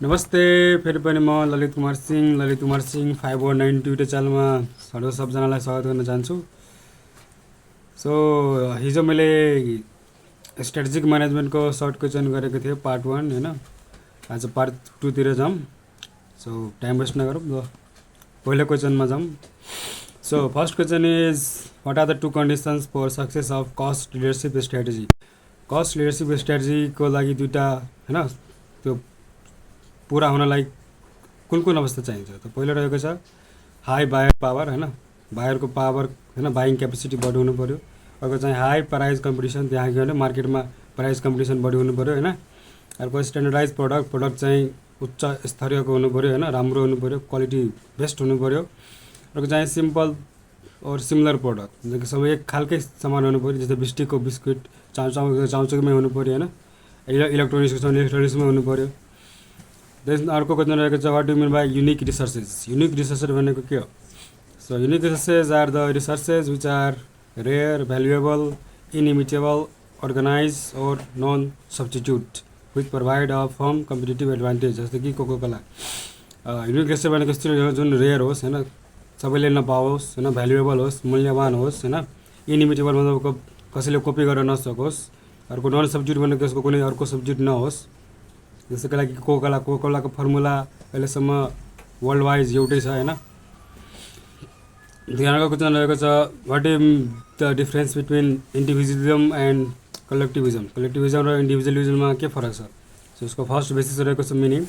नमस्ते फेरि पनि म ललित कुमार सिंह 519 ट्युटर च्यानलमा सबजनालाई स्वागत गर्न चाहन्छु। सो हिजो मैले स्ट्रेटेजिक म्यानेजमेन्टको सर्ट क्वेसन गरेको थिएँ पार्ट 1 हैन। आज पार्ट 2 तिर जाऊँ। सो टाइम वेस्ट नगरौँ, ल पहिलो क्वेसनमा जाऊँ। So first question is what are the two conditions for success of cost leadership strategy. Cost leadership स्ट्र्याटेजीको लागि दुईटा हैन त्यो पूरा हुनलाई कुन कुन अवस्था चाहिन्छ। त पहिलो रहेको छ हाई बायर पावर हैन, बायरको पावर हैन, बाइङ क्यापेसिटी बढी हुनु पर्यो। अर्को चाहिँ हाई प्राइस कम्पिटिसन, त्यहाँ गयो भने मार्केटमा प्राइस कम्पिटिसन बढी हुनु पर्यो हैन। अर्को स्ट्यान्डर्डाइज प्रोडक्ट चाहिँ उच्च स्तरीयको हुनु पर्यो हैन, राम्रो हुनु पर्यो, क्वालिटी बेस्ट हुनु पर्यो। अर्को चाहिँ सिम्पल और सिमिलर प्रोडक्ट, जस्तो सबै एक खालकै सामान हुनु पर्यो, जस्तै बिस्टिकको बिस्कुट चाउचाउमै हुनु पर्यो हैन, इलेक्ट्रोनिक्समै हुनु पर्यो। देन अर्को क्वेसन रहेको छ what do mean by unique resources. Unique resources भनेको के हो? So unique resources are the resources which are rare, valuable, inimitable, organize और non substitute which provide a firm competitive advantage. जस्तो कि कोकोकोला युनिक रिसोर्स भनेको यस्तो जुन rare होस् हैन, सबैले नपाओस् हैन, भ्यालुएबल होस्, मूल्यवान होस् हैन, इनइमिटेबल मतलब कसैले कपी गर्न नसकोस्। अर्को नन सब्स्टिट्युट भनेको त्यसको कुनै अर्को सब्स्टिट्युट नहोस्। जसको लागि कोकोकोलाको फर्मुला अहिलेसम्म वर्ल्ड वाइज एउटै छ हैन। ध्यानको क्वेसन रहेको छ what is the difference between individualism and collectivism. Collectivism र इन्डिभिजुअलिजममा के फरक छ? सो उसको फर्स्ट बेसिस रहेको छ meaning.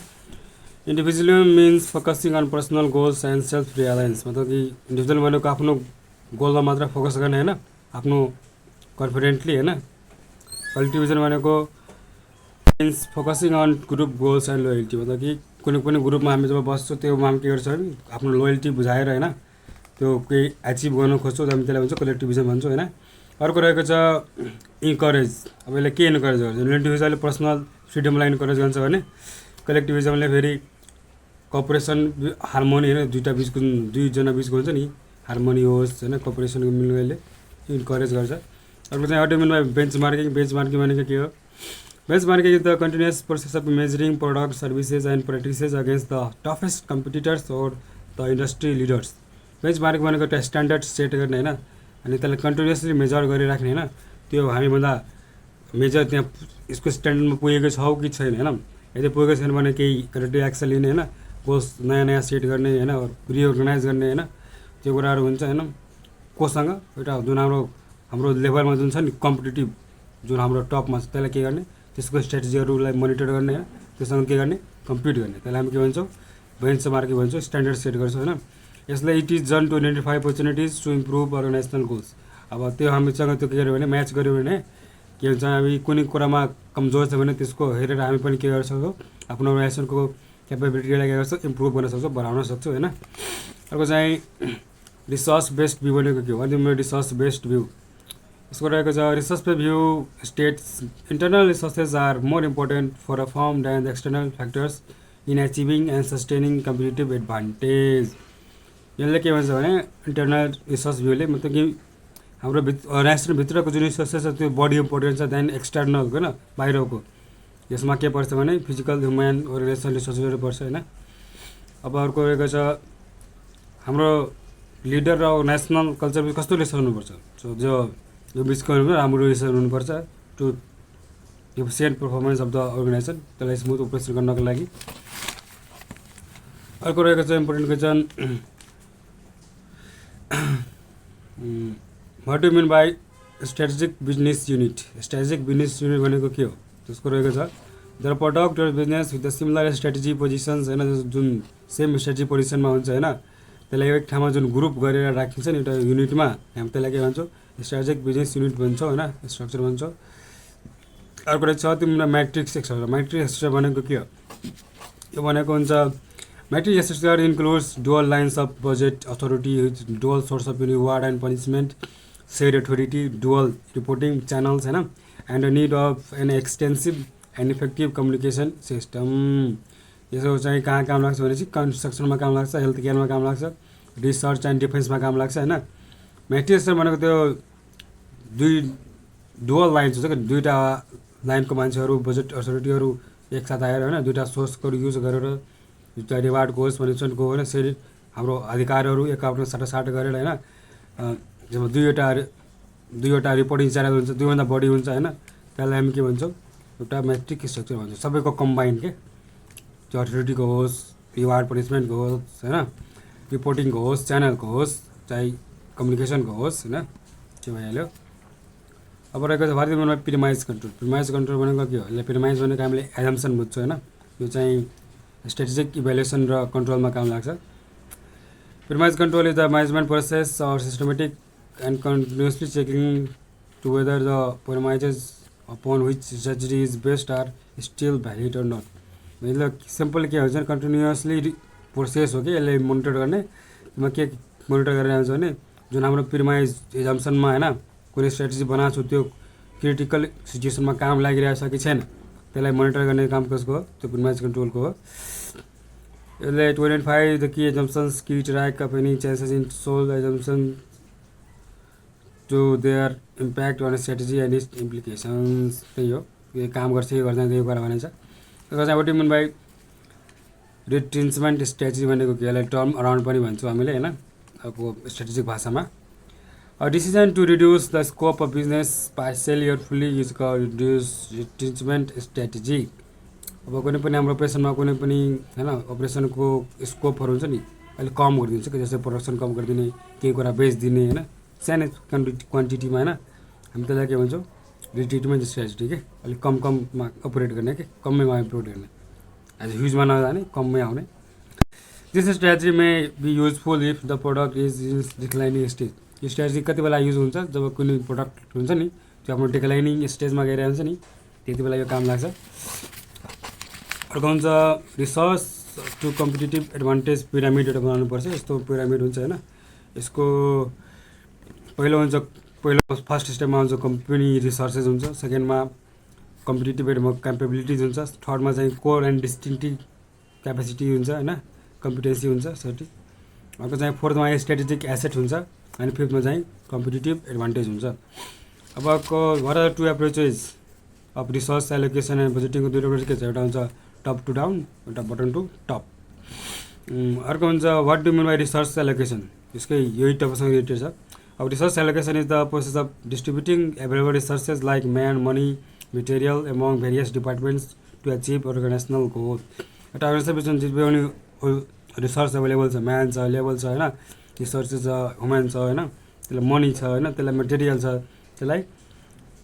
Individualism means focusing on personal goals and self reliance, मतलब कि इन्डिभिजुअल भनेको आफ्नो गोलमा मात्र फोकस गर्ने हैन, आफ्नो कन्फिडेन्टली हैन। कलेक्टिभिजम भनेको means focusing on group goals and loyalty, मतलब कि कुनै पनि ग्रुपमा हामी जब बस्छौँ त्योमा हामी के गर्छ भने आफ्नो लोयल्टी बुझाएर हैन, त्यो केही एचिभ गर्न खोज्छौँ, हामी त्यसलाई भन्छौँ कलेक्टिभिजम भन्छौँ हैन। अर्को रहेको छ इन्करेज। अब यसले के इन्करेज गर्छ? इन्डिभिजुअलले पर्सनल फ्रिडमलाई इन्करेज गर्छ भने कलेक्टिभिजमले फेरि कोअपरेसन, हार्मोनी हैन, दुईजना बिचको हुन्छ नि हार्मोनी होस् हैन, कोअपरेसनको मिल्नुले इन्करेज गर्छ। अर्को चाहिँ व्हाट डु मिन बाई बेन्चमार्किङ। बेन्चमार्किङ भनेको के हो? Benchmarking is the continuous process of measuring products, services and practices against the toughest competitors or the industry leaders. Benchmark भनेको एउटा स्ट्यान्डर्ड सेट गर्ने हैन, अनि त्यसलाई कन्टिन्युसली मेजर गरिराख्ने हैन। त्यो हामीभन्दा मेजर त्यहाँ यसको स्ट्यान्डर्डमा पुगेको छ कि छैन हैन। यदि पुगेको छैन भने केही करेक्टिभ एक्सन लिने हैन, कोर्स नयाँ सेट गर्ने हैन, रिअर्गनाइज गर्ने हैन, त्यो कुराहरू हुन्छ हैन। कोसँग एउटा जुन हाम्रो लेभलमा जुन छ नि कम्पिटिटिभ, जुन हाम्रो टपमा छ त्यसलाई के गर्ने, त्यसको स्ट्र्याटेजीहरूलाई मोनिटर गर्ने हैन, त्योसँग के गर्ने, कम्पिट गर्ने, त्यसलाई हामी के भन्छौँ, बेन्चमार्किङ भन्छौँ, स्ट्यान्डर्ड सेट गर्छौँ हैन। यसलाई it is done to identify opportunities to improve organisational goals. अब त्यो हामीसँग त्यो के गर्यो भने म्याच गर्यो भने के हुन्छ, हामी कुनै कुरामा कमजोर छ भने त्यसको हेरेर हामी पनि के गर्न सक्छौँ, आफ्नो अर्गनाइजेसनको क्यापेबिलिटीलाई के गर्छौँ, इम्प्रुभ गर्न सक्छौँ, बढाउन सक्छौँ हैन। अर्को चाहिँ रिसोर्स बेस्ड भ्यू भनेको के हो? अनि रिसोर्स बेस्ड भ्यू यसको रहेको छ resource based view states internal resources are more important for a firm than the external factors in achieving and sustaining competitive advantage. यसले के भन्छ भने इन्टरनल रिसोर्स भ्यूले मतलब कि हाम्रो अर्गनाइजेसनभित्रको जुन रिसोर्सेस छ त्यो बढी इम्पोर्टेन्ट छ देन एक्सटर्नल हैन, बाहिरको। यसमा के पर्छ भने फिजिकल, ह्युमन, अर्गनाइजेसन रिसोर्सेसहरू पर्छ हैन। अब अर्को रहेको छ हाम्रो लिडर र नेसनल कल्चर कस्तो रिसोर्स हुनुपर्छ। सो जो यो बिचको राम्रो रिसर्च हुनुपर्छ to efficient performance of the organization, त्यसलाई स्मुथ अपरेसन गर्नको लागि। अर्को रहेको छ important question what do mean by strategic business unit. Strategic business unit भनेको के हो? त्यसको रहेको छ द प्रोडक्ट र business with the similar strategy positions हैन, जुन सेम स्ट्र्याटेजी पोजिसनमा हुन्छ हैन, त्यसलाई एक ठाउँमा जुन ग्रुप गरेर राखिन्छ नि एउटा युनिटमा, हामी त्यसलाई के भन्छौँ, स्ट्र्याटेजिक बिजनेस युनिट भन्छौँ हैन, स्ट्रक्चर भन्छौँ। अर्को रहेको छ तिम्रो म्याट्रिक्स स्ट्रक्चर। म्याट्रिक्स स्ट्रक्चर भनेको के हो? यो भनेको हुन्छ matrix structure includes dual lines of budget authority, dual source of reward and punishment, said authority, dual reporting channels हैन, and the need of an extensive and effective communication system. यसो चाहिँ कहाँ काम लाग्छ भनेपछि कन्स्ट्रक्सनमा काम लाग्छ, हेल्थ केयरमा काम लाग्छ, रिसर्च एन्ड डिफेन्समा काम लाग्छ हैन। म्याट्रिक्स भनेको त्यो दुई डुअल लाइन्स हुन्छ कि दुईवटा लाइनको मान्छेहरू, बजेट अथोरिटीहरू एकसाथ आएर होइन दुईवटा सोर्सको युज गरेर चाहे रिवार्डको होस् पनिसमेन्टको होइन सेरी हाम्रो अधिकारहरू एकाअर्कामा साटासाट गरेर होइन जब दुईवटा रिपोर्टिङ च्यानल हुन्छ दुईभन्दा बढी हुन्छ होइन त्यसलाई हामी के भन्छौँ एउटा मेट्रिक स्ट्रक्चर भन्छौँ सबैको कम्बाइन के त्यो अथोरिटीको होस् रिवार्ड पनिसमेन्टको होस् होइन रिपोर्टिङको होस् च्यानलको होस् चाहे कम्युनिकेसनको होस् होइन त्यो भइहाल्यो। अब रहेको छ भारतीय मोडमा प्रिमाइज कन्ट्रोल भनेको के हो यसलाई प्रिमाइज भनेको हामीले एजम्सन बुझ्छौँ होइन यो चाहिँ स्ट्रेटेजिक इभ्यालुएसन र कन्ट्रोलमा काम लाग्छ। Premise control is the management process और systematic and continuously checking to whether the premises upon which strategy is best are still valid or not. मतलब सिम्पल के हुन्छ कन्टिन्युसली प्रोसेस हो कि यसले मोनिटर गर्ने म के मोनिटर गरेर आउँछ भने जुन हाम्रो प्रिमाइज एजम्सनमा होइन कुनै स्ट्रेटेजी बनाएको छु त्यो क्रिटिकल सिचुएसनमा काम लागिरहेको छ कि छैन त्यसलाई मोनिटर गर्ने काम कसको हो त्यो प्रिमाइज कन्ट्रोलको हो। यसले 25 the key assumptions keep track of any changes in sole assumption to their impact on strategy and its implications त्यही हो यो काम गर्छ कि गर्दैन त्यही कुरा भनिन्छ। त्यसमा वाट मिन बाई रिट्रेन्चमेन्ट स्ट्रेटेजी भनेको के यसलाई टर्म अराउन्ड पनि भन्छौँ हामीले होइन अब स्ट्रेटेजिक भाषामा। Decision to reduce the scope of business partially or fully is called reduce retrenchment strategy. अब कुनै पनि हाम्रो अपरेसनमा कुनै पनि होइन अपरेसनको स्कोपहरू हुन्छ नि अहिले कम गरिदिन्छ कि जस्तै प्रोडक्सन कम गरिदिने केही कुरा बेचिदिने होइन सानो क्वान्टिटीमा होइन हामी त्यसलाई के भन्छौँ रिट्रिटमेन्ट स्ट्रेटेजी के अलिक कममा अपरेट गर्ने के कमैमा अपरेट गर्ने एज ह्युजमा नजाने कममै आउने। This strategy may be useful if the product is in declining stage. यो स्ट्रेटेजी कति बेला युज हुन्छ जब कुनै प्रोडक्ट हुन्छ नि त्यो आफ्नो डिक्लाइनिङ स्टेजमा गएर हुन्छ नि त्यति बेला यो काम लाग्छ। अर्को हुन्छ research to competitive advantage pyramid एउटा बनाउनुपर्छ यस्तो पिरामिड हुन्छ होइन यसको पहिलो फर्स्ट स्टेपमा हुन्छ कम्पनी रिसोर्सेस हुन्छ सेकेन्डमा कम्पिटिटिभ क्यापेबिलिटिज हुन्छ थर्डमा चाहिँ कोर एन्ड डिस्टिङ्टिभ क्यापेसिटी हुन्छ होइन कम्पिटेन्सी हुन्छ सर्टी अर्को चाहिँ फोर्थमा स्ट्रेटेजिक एसेट हुन्छ अनि फिफ्थमा चाहिँ कम्पिटिटिभ एडभान्टेज हुन्छ। अब what are two approaches of resource allocation and बजेटिङको दुईवटा एप्रोच के छ एउटा हुन्छ टप टु डाउन एउटा बटन टु टप। अर्को हुन्छ what do mean by resource allocation यसकै यही टपसँग रिलेटेड छ। अब resource allocation is the process of distributing available resources like man money material among various departments to achieve organizational goal. एउटा organization जित पनि रिसोर्स एभाइलेबल छ म्यान छ लेभल छ होइन रिसोर्सेस छ ह्युमन छ होइन त्यसलाई मनी छ होइन त्यसलाई मटेरियल छ त्यसलाई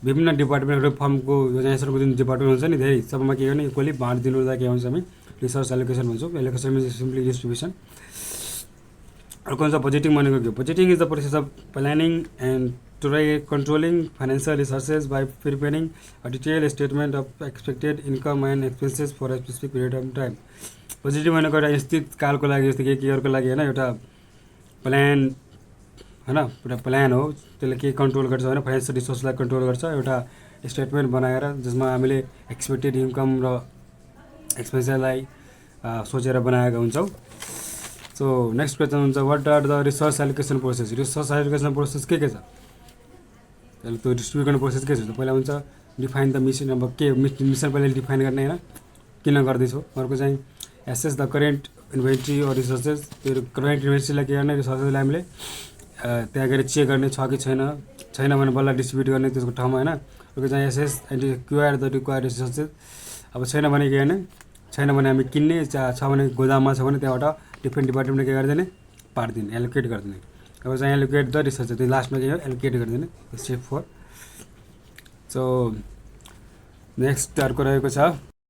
विभिन्न डिपार्टमेन्टहरू फर्मको अर्गनाइजेसनको जुन डिपार्टमेन्ट हुन्छ नि धेरै सबैमा के गर्ने इक्वली बाँडिदिनुलाई के भन्छ हामी रिसोर्स एलोकेसन भन्छौँ। Allocation means simply distribution. अर्को हुन्छ बजेटिङ भनेको के हो budgeting is the process of planning and to controlling financial resources by preparing a detail statement of expected income and expenses for a specific period of time. Budgeting भनेको एउटा निश्चित कालको लागि जस्तो केही इयरको लागि होइन एउटा प्लान होइन एउटा प्लान हो त्यसले के कन्ट्रोल गर्छ होइन फाइनेन्सियल रिसोर्सलाई कन्ट्रोल गर्छ एउटा स्टेटमेन्ट बनाएर जसमा हामीले एक्सपेक्टेड इन्कम र एक्सपेन्सेसलाई सोचेर बनाएका हुन्छौँ। सो नेक्स्ट क्वेसन हुन्छ what are the resource allocation process. Resource allocation process के छ त्यसले त्यो डिस्ट्रिब्युट गर्ने प्रोसेस के छ पहिला हुन्छ डिफाइन द मिसन अब के मिसन पहिला डिफाइन गर्ने होइन किन गर्दैछौँ। अर्को चाहिँ assess the current inventory or resources त्यो करेन्ट इन्भेन्ट्रीलाई के गर्ने रिसोर्सेसलाई हामीले त्यहाँ गएर चेक गर्ने छ कि छैन भने बल्ल डिस्ट्रिब्युट गर्ने त्यसको ठाउँमा होइन। अर्को चाहिँ assess and acquire the required resources अब छैन भने के गर्ने छैन भने हामी किन्ने छ भने गोदाममा छ भने त्यहाँबाट डिफ्रेन्ट डिपार्टमेन्टले के गरिदिने पारिदिने एलोकेट गरिदिने। अब चाहिँ एलोकेट द रिसोर्सेस त्यो लास्टमा के हो एलोकेट गरिदिने स्टेप 4। सो नेक्स्ट अर्को रहेको छ